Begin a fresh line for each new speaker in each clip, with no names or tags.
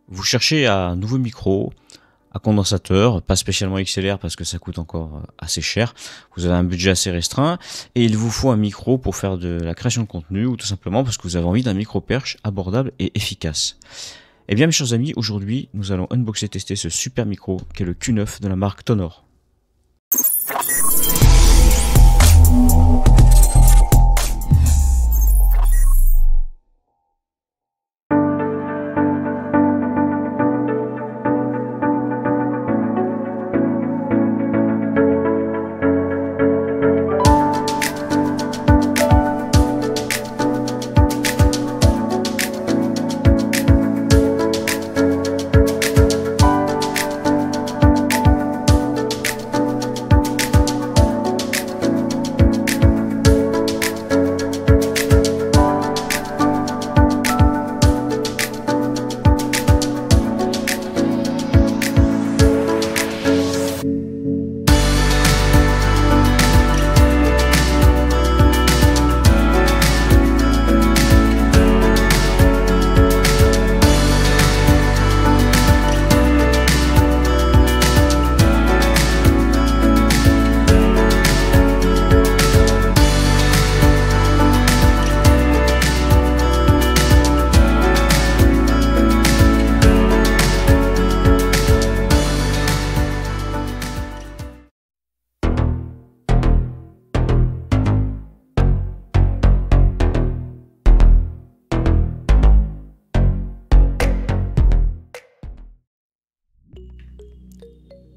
Vous cherchez un nouveau micro à condensateur, pas spécialement XLR parce que ça coûte encore assez cher. Vous avez un budget assez restreint et il vous faut un micro pour faire de la création de contenu ou tout simplement parce que vous avez envie d'un micro perche abordable et efficace. Eh bien mes chers amis, aujourd'hui nous allons unboxer et tester ce super micro qui est le Q9 de la marque Tonor.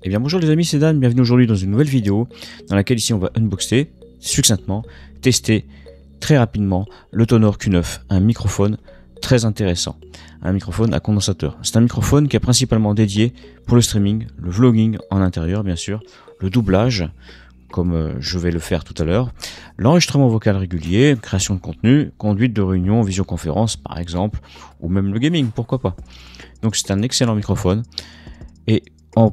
Eh bien bonjour les amis, c'est Dan, bienvenue aujourd'hui dans une nouvelle vidéo dans laquelle ici on va unboxer succinctement, tester très rapidement le Tonor Q9, un microphone très intéressant, un microphone à condensateur. C'est un microphone qui est principalement dédié pour le streaming, le vlogging en intérieur bien sûr, le doublage comme je vais le faire tout à l'heure, l'enregistrement vocal régulier, création de contenu, conduite de réunions, visioconférence par exemple, ou même le gaming, pourquoi pas. Donc c'est un excellent microphone et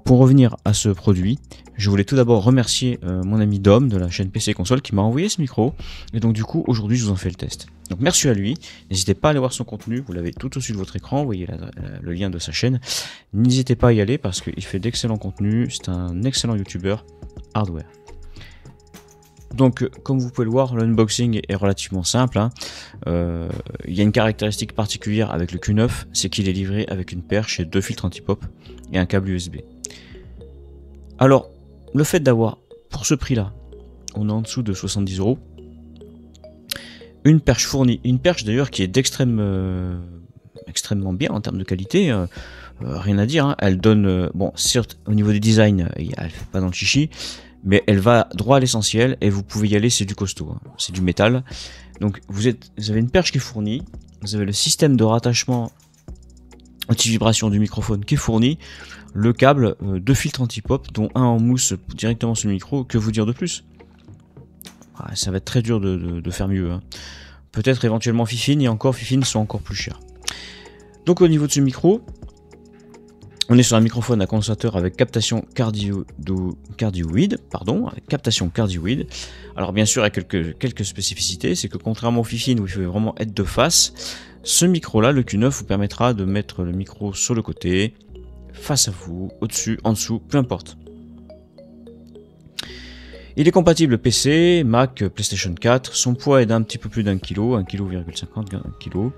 pour revenir à ce produit, je voulais tout d'abord remercier mon ami Dom de la chaîne PC Console qui m'a envoyé ce micro. Et donc du coup, aujourd'hui, je vous en fais le test. Donc merci à lui. N'hésitez pas à aller voir son contenu. Vous l'avez tout au-dessus de votre écran. Vous voyez le lien de sa chaîne. N'hésitez pas à y aller parce qu'il fait d'excellents contenus. C'est un excellent YouTuber hardware. Donc comme vous pouvez le voir, l'unboxing est relativement simple. Il y a une caractéristique particulière avec le Q9, c'est qu'il est livré avec une perche et deux filtres anti-pop et un câble USB. Alors, le fait d'avoir, pour ce prix-là, on est en dessous de 70 €, une perche fournie, une perche d'ailleurs qui est extrêmement bien en termes de qualité, rien à dire, hein. Elle donne, bon, certes, au niveau des designs, elle fait pas dans le chichi, mais elle va droit à l'essentiel et vous pouvez y aller, c'est du costaud, hein. C'est du métal. Donc vous avez une perche qui est fournie, vous avez le système de rattachement anti-vibration du microphone qui est fourni, le câble, deux filtres anti-pop, dont un en mousse directement sur le micro. Que vous dire de plus? Ça va être très dur de faire mieux, hein. Peut-être éventuellement Fifine, et encore Fifine sont encore plus chers. Donc au niveau de ce micro, on est sur un microphone à condensateur avec captation cardioïde, avec captation cardioïde. Alors bien sûr, il y a quelques spécificités, c'est que contrairement au Fifine où il faut vraiment être de face, ce micro-là, le Q9, vous permettra de mettre le micro sur le côté, face à vous, au-dessus, en dessous, peu importe. Il est compatible PC, Mac, PlayStation 4, son poids est d'un petit peu plus d'1 kg, 1,50 kg,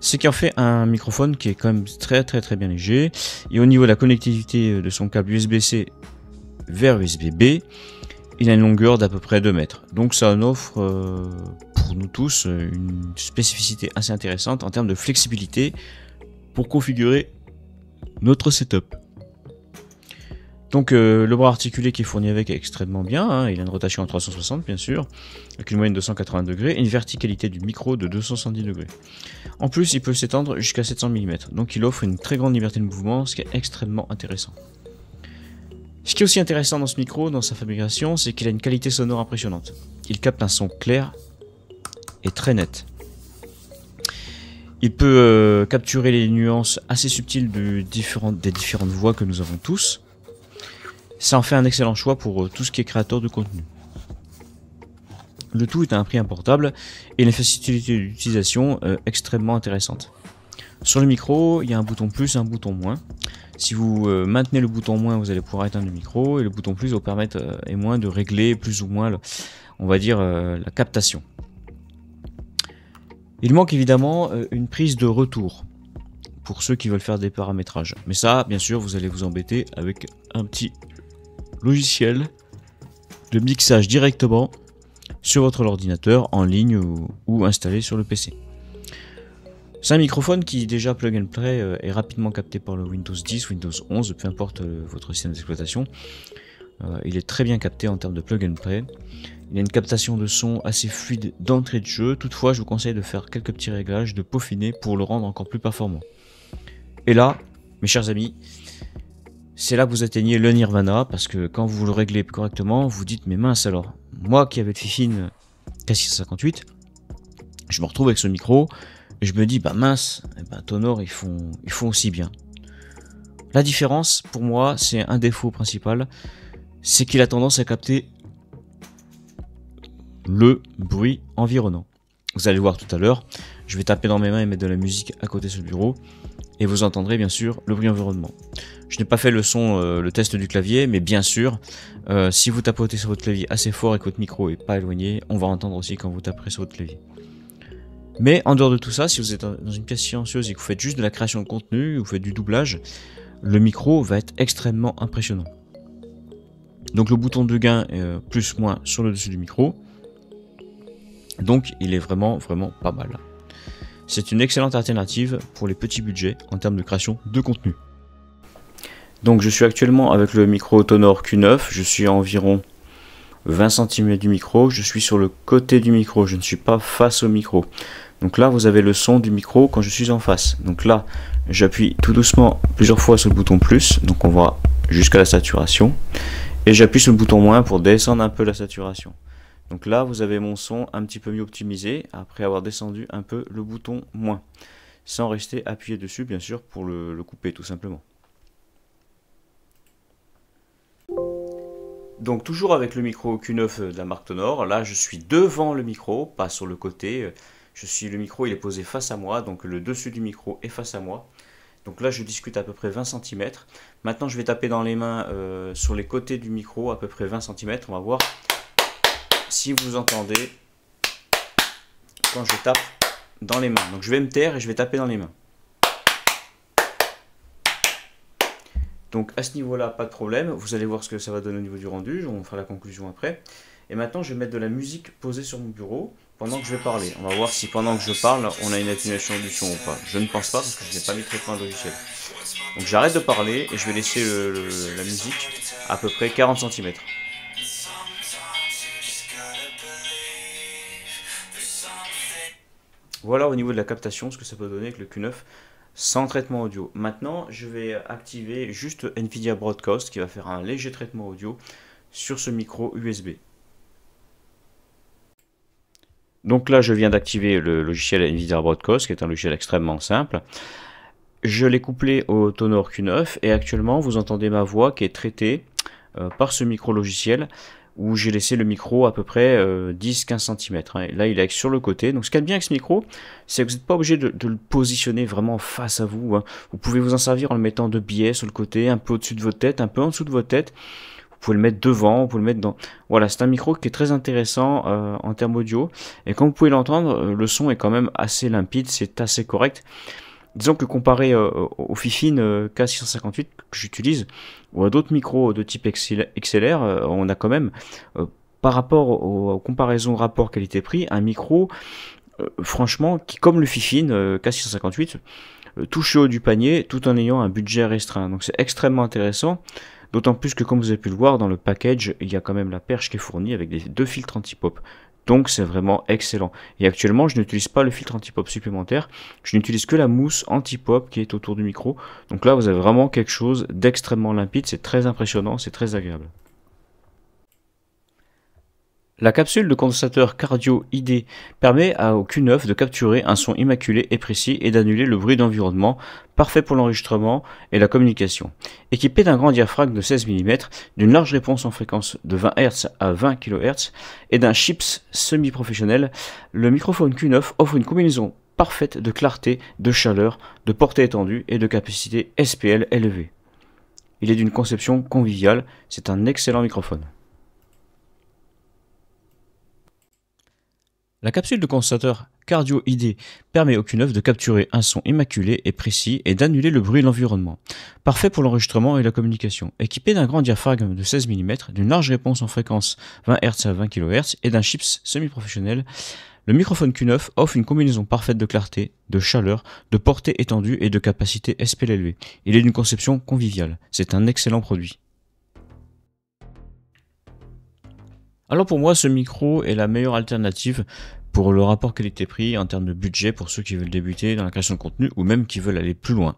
ce qui en fait un microphone qui est quand même très bien léger. Et au niveau de la connectivité de son câble USB-C vers USB-B, il a une longueur d'à peu près 2 mètres. Donc ça en offre pour nous tous une spécificité assez intéressante en termes de flexibilité pour configurer notre setup. Donc le bras articulé qui est fourni avec est extrêmement bien, hein. Il a une rotation à 360 bien sûr, avec une moyenne de 180 degrés et une verticalité du micro de 270 degrés. En plus il peut s'étendre jusqu'à 700 mm, donc il offre une très grande liberté de mouvement, ce qui est extrêmement intéressant. Ce qui est aussi intéressant dans ce micro, dans sa fabrication, c'est qu'il a une qualité sonore impressionnante. Il capte un son clair et très net. Il peut capturer les nuances assez subtiles des différentes voix que nous avons tous. Ça en fait un excellent choix pour tout ce qui est créateur de contenu. Le tout est à un prix abordable et une facilité d'utilisation extrêmement intéressante. Sur le micro, il y a un bouton plus et un bouton moins. Si vous maintenez le bouton moins, vous allez pouvoir éteindre le micro, et le bouton plus va vous permettre et moins de régler plus ou moins, on va dire, la captation. Il manque évidemment une prise de retour pour ceux qui veulent faire des paramétrages. Mais ça, bien sûr, vous allez vous embêter avec un petit logiciel de mixage directement sur votre ordinateur en ligne ou installé sur le PC. C'est un microphone qui déjà plug and play est rapidement capté par le Windows 10, Windows 11, peu importe votre système d'exploitation. Il est très bien capté en termes de plug and play. Il y a une captation de son assez fluide d'entrée de jeu. Toutefois, je vous conseille de faire quelques petits réglages, de peaufiner pour le rendre encore plus performant. Et là, mes chers amis, c'est là que vous atteignez le nirvana, parce que quand vous le réglez correctement, vous dites mais mince alors, moi qui avais le Fifine K658, je me retrouve avec ce micro et je me dis bah mince, Tonor ils font aussi bien. La différence pour moi, c'est un défaut principal, c'est qu'il a tendance à capter le bruit environnant. Vous allez voir tout à l'heure, je vais taper dans mes mains et mettre de la musique à côté sur le bureau et vous entendrez bien sûr le bruit environnement. Je n'ai pas fait le test du clavier, mais bien sûr, si vous tapotez sur votre clavier assez fort et que votre micro est pas éloigné, on va entendre aussi quand vous taperez sur votre clavier. Mais en dehors de tout ça, si vous êtes dans une pièce silencieuse et que vous faites juste de la création de contenu, vous faites du doublage, le micro va être extrêmement impressionnant. Donc le bouton de gain est plus moins sur le dessus du micro. Donc il est vraiment pas mal. C'est une excellente alternative pour les petits budgets en termes de création de contenu. Donc je suis actuellement avec le micro Tonor Q9, je suis à environ 20 cm du micro, je suis sur le côté du micro, je ne suis pas face au micro. Donc là vous avez le son du micro quand je suis en face. Donc là j'appuie tout doucement plusieurs fois sur le bouton plus, donc on va jusqu'à la saturation. Et j'appuie sur le bouton moins pour descendre un peu la saturation. Donc là vous avez mon son un petit peu mieux optimisé après avoir descendu un peu le bouton moins. Sans rester appuyé dessus bien sûr pour le couper tout simplement. Donc toujours avec le micro Q9 de la marque Tonor, là je suis devant le micro, pas sur le côté. Le micro il est posé face à moi, donc le dessus du micro est face à moi. Donc là je discute à peu près 20 cm. Maintenant je vais taper dans les mains sur les côtés du micro à peu près 20 cm. On va voir si vous entendez quand je tape dans les mains. Donc je vais me taire et je vais taper dans les mains. Donc à ce niveau-là, pas de problème. Vous allez voir ce que ça va donner au niveau du rendu. On fera la conclusion après. Et maintenant, je vais mettre de la musique posée sur mon bureau pendant que je vais parler. On va voir si pendant que je parle, on a une atténuation du son ou pas. Je ne pense pas parce que je n'ai pas mis de traitement de logiciel. Donc j'arrête de parler et je vais laisser la musique à peu près 40 cm. Voilà au niveau de la captation ce que ça peut donner avec le Q9 sans traitement audio. Maintenant je vais activer juste NVIDIA Broadcast qui va faire un léger traitement audio sur ce micro USB. Donc là je viens d'activer le logiciel NVIDIA Broadcast qui est un logiciel extrêmement simple. Je l'ai couplé au Tonor Q9 et actuellement vous entendez ma voix qui est traitée par ce micro logiciel où j'ai laissé le micro à peu près 10-15 cm. Là, il est sur le côté. Donc, ce qu'il y a de bien avec ce micro, c'est que vous n'êtes pas obligé de le positionner vraiment face à vous. Vous pouvez vous en servir en le mettant de biais sur le côté, un peu au-dessus de votre tête, un peu en dessous de votre tête. Vous pouvez le mettre devant, vous pouvez le mettre dans... Voilà, c'est un micro qui est très intéressant en termes audio. Et comme vous pouvez l'entendre, le son est quand même assez limpide, c'est assez correct. Disons que comparé au Fifine K658 que j'utilise, ou à d'autres micros de type XLR, on a quand même, par rapport aux comparaisons rapport qualité-prix, un micro, franchement, qui comme le Fifine K658, touche le haut du panier tout en ayant un budget restreint. Donc c'est extrêmement intéressant, d'autant plus que comme vous avez pu le voir, dans le package, il y a quand même la perche qui est fournie avec les 2 filtres anti-pop. Donc c'est vraiment excellent. Et actuellement, je n'utilise pas le filtre anti-pop supplémentaire. Je n'utilise que la mousse anti-pop qui est autour du micro. Donc là, vous avez vraiment quelque chose d'extrêmement limpide. C'est très impressionnant, c'est très agréable. La capsule de condensateur Cardio ID permet au Q9 de capturer un son immaculé et précis et d'annuler le bruit d'environnement, parfait pour l'enregistrement et la communication. Équipé d'un grand diaphragme de 16 mm, d'une large réponse en fréquence de 20 Hz à 20 kHz et d'un chips semi-professionnel, le microphone Q9 offre une combinaison parfaite de clarté, de chaleur, de portée étendue et de capacité SPL élevée. Il est d'une conception conviviale, c'est un excellent microphone. La capsule de condensateur Cardio ID permet au Q9 de capturer un son immaculé et précis et d'annuler le bruit de l'environnement. Parfait pour l'enregistrement et la communication. Équipé d'un grand diaphragme de 16 mm, d'une large réponse en fréquence 20 Hz à 20 kHz et d'un chips semi-professionnel, le microphone Q9 offre une combinaison parfaite de clarté, de chaleur, de portée étendue et de capacité SPL élevée. Il est d'une conception conviviale. C'est un excellent produit. Alors pour moi, ce micro est la meilleure alternative pour le rapport qualité-prix en termes de budget pour ceux qui veulent débuter dans la création de contenu ou même qui veulent aller plus loin.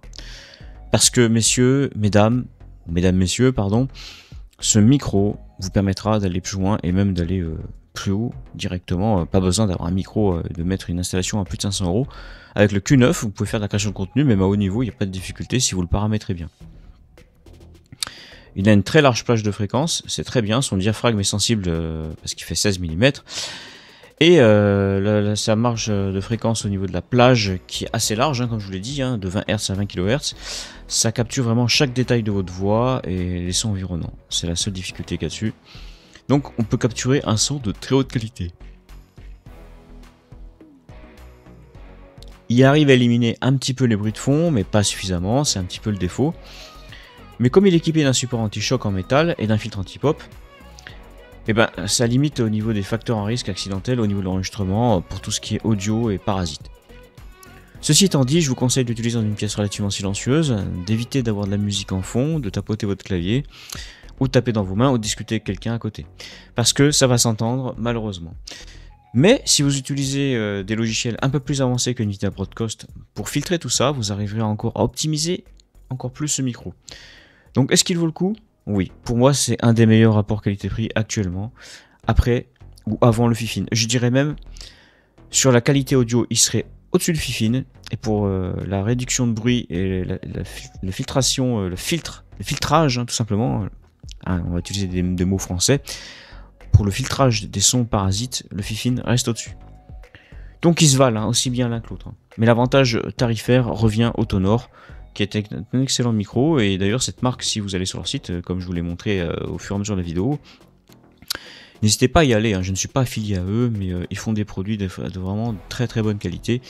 Parce que mesdames, messieurs, ce micro vous permettra d'aller plus loin et même d'aller plus haut directement. Pas besoin d'avoir un micro, de mettre une installation à plus de 500 €. Avec le Q9, vous pouvez faire de la création de contenu, même à haut niveau, il n'y a pas de difficulté si vous le paramétrez bien. Il a une très large plage de fréquence, c'est très bien, son diaphragme est sensible parce qu'il fait 16 mm. Et sa marge de fréquence au niveau de la plage qui est assez large, comme je vous l'ai dit, de 20 Hz à 20 kHz, ça capture vraiment chaque détail de votre voix et les sons environnants. C'est la seule difficulté qu'il y a dessus. Donc on peut capturer un son de très haute qualité. Il arrive à éliminer un petit peu les bruits de fond, mais pas suffisamment, c'est un petit peu le défaut. Mais comme il est équipé d'un support anti-choc en métal et d'un filtre anti-pop, ça limite au niveau des facteurs en risque accidentel au niveau de l'enregistrement pour tout ce qui est audio et parasites. Ceci étant dit, je vous conseille d'utiliser dans une pièce relativement silencieuse, d'éviter d'avoir de la musique en fond, de tapoter votre clavier, ou de taper dans vos mains, ou de discuter avec quelqu'un à côté. Parce que ça va s'entendre, malheureusement. Mais si vous utilisez des logiciels un peu plus avancés que NVIDIA Broadcast pour filtrer tout ça, vous arriverez encore à optimiser encore plus ce micro. Donc est-ce qu'il vaut le coup? Oui, pour moi c'est un des meilleurs rapports qualité-prix actuellement, après ou avant le Fifine. Je dirais même, sur la qualité audio, il serait au-dessus du Fifine, et pour la réduction de bruit et la filtration, le filtrage tout simplement, on va utiliser des mots français, pour le filtrage des sons parasites, le Fifine reste au-dessus. Donc ils se valent aussi bien l'un que l'autre. Mais l'avantage tarifaire revient au Tonor, qui est un excellent micro, et d'ailleurs cette marque, si vous allez sur leur site, comme je vous l'ai montré au fur et à mesure de la vidéo, n'hésitez pas à y aller, je ne suis pas affilié à eux, mais ils font des produits de vraiment très très bonne qualité,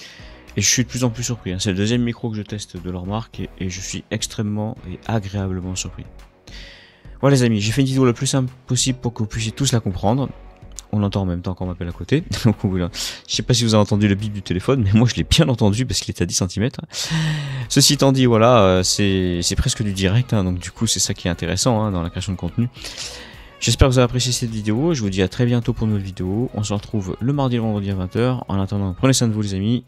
et je suis de plus en plus surpris, c'est le deuxième micro que je teste de leur marque, et je suis extrêmement et agréablement surpris. Voilà les amis, j'ai fait une vidéo le plus simple possible pour que vous puissiez tous la comprendre. On l'entend en même temps qu'on m'appelle à côté. Donc, je sais pas si vous avez entendu le bip du téléphone, mais moi je l'ai bien entendu parce qu'il était à 10 cm. Ceci étant dit, voilà, c'est presque du direct, donc du coup c'est ça qui est intéressant dans la création de contenu. J'espère que vous avez apprécié cette vidéo, je vous dis à très bientôt pour une nouvelle vidéo. On se retrouve le mardi et le vendredi à 20 h. En attendant, prenez soin de vous les amis,